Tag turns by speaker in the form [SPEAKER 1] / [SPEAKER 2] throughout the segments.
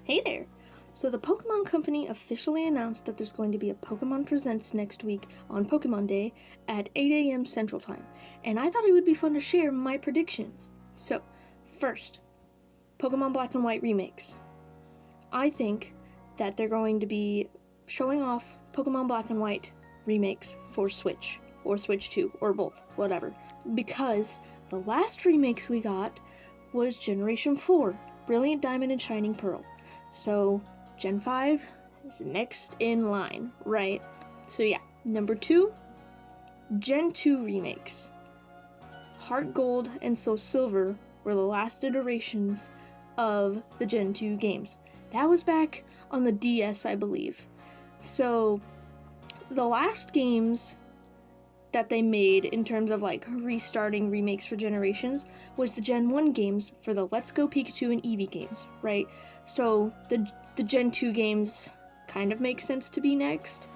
[SPEAKER 1] Hey there! So the Pokemon Company officially announced that there's going to be a Pokemon Presents next week on Pokemon Day at 8 a.m. Central Time, and I thought it would be fun to share my predictions. So, first, Pokemon Black and White remakes. I think that they're going to be showing off Pokemon Black and White remakes for Switch, or Switch 2, or both, whatever. Because the last remakes we got was Generation 4, Brilliant Diamond and Shining Pearl. So, Gen 5 is next in line, right? So yeah, number 2, Gen 2 remakes. Heart Gold and Soul Silver were the last iterations of the Gen 2 games. That was back on the DS, I believe. So, the last games that they made in terms of like restarting remakes for generations was the Gen 1 games for the Let's Go Pikachu and Eevee games, right? So the Gen 2 games kind of make sense to be next.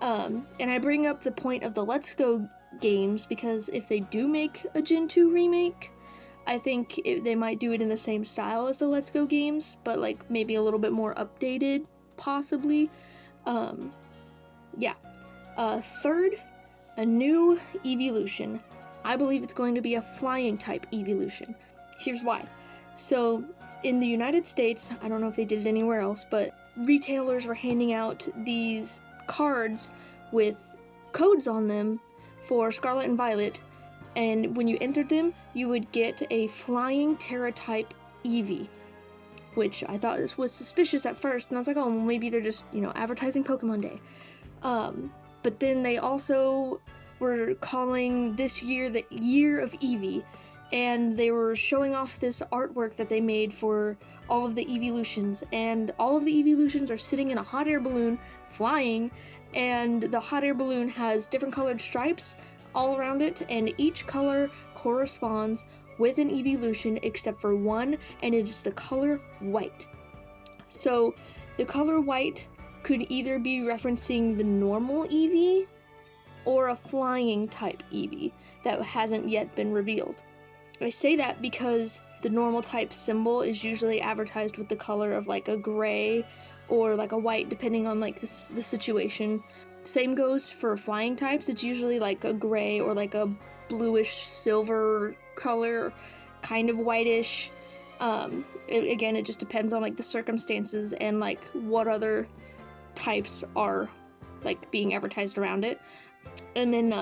[SPEAKER 1] And I bring up the point of the Let's Go games because if they do make a Gen 2 remake, I think they might do it in the same style as the Let's Go games, but like maybe a little bit more updated, possibly. Third, a new evolution. I believe it's going to be a flying type evolution. Here's why. So, in the United States, I don't know if they did it anywhere else, but retailers were handing out these cards with codes on them for Scarlet and Violet, and when you entered them, you would get a flying Terra type Eevee, which I thought was suspicious at first, and I was like, oh, well, maybe they're just, advertising Pokemon Day. But then they also were calling this year the Year of Eevee, and they were showing off this artwork that they made for all of the evolutions, and all of the evolutions are sitting in a hot air balloon, flying, and the hot air balloon has different colored stripes all around it, and each color corresponds with an evolution except for one, and it is the color white. So, the color white could either be referencing the normal Eevee or a flying type Eevee that hasn't yet been revealed. I say that because the normal type symbol is usually advertised with the color of like a gray or like a white, depending on like the situation. Same goes for flying types. It's usually like a gray or like a bluish silver color, kind of whitish. Again, it just depends on like the circumstances and like what other types are like being advertised around it. And then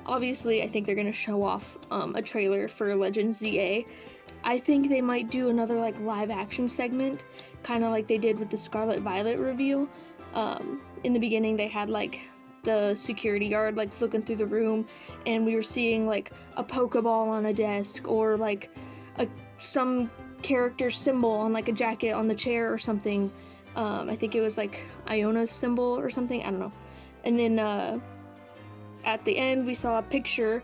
[SPEAKER 1] obviously I think they're gonna show off a trailer for Legends ZA. I think they might do another like live action segment, kind of like they did with the Scarlet Violet reveal. In the beginning they had like the security guard like looking through the room, and we were seeing like a Pokeball on a desk, or like some character symbol on like a jacket on the chair or something. I think it was like Iona's symbol or something, I don't know. And then at the end we saw a picture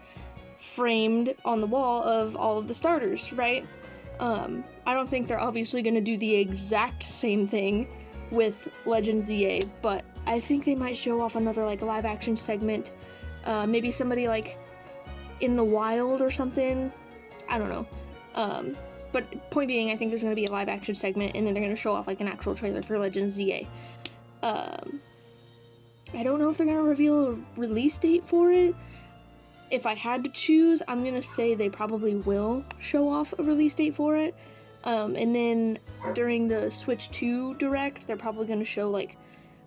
[SPEAKER 1] framed on the wall of all of the starters, right? I don't think they're obviously going to do the exact same thing with Legends ZA, but I think they might show off another like live action segment, maybe somebody like in the wild or something, I don't know. But point being, I think there's going to be a live action segment, and then they're going to show off like an actual trailer for Legends ZA. I don't know if they're going to reveal a release date for it. If I had to choose, I'm going to say they probably will show off a release date for it. And then during the Switch 2 Direct, they're probably going to show like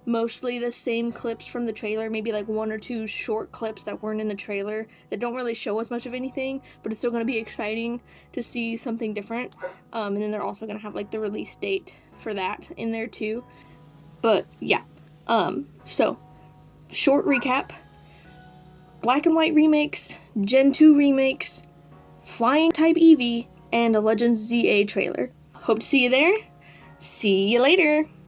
[SPEAKER 1] mostly the same clips from the trailer, maybe like one or two short clips that weren't in the trailer that don't really show us much of anything, but it's still going to be exciting to see something different. And then they're also going to have like the release date for that in there too. But yeah, so short recap: Black and White remakes, Gen 2 remakes, flying type Eevee, and a Legends ZA trailer. Hope to see you there. See you later!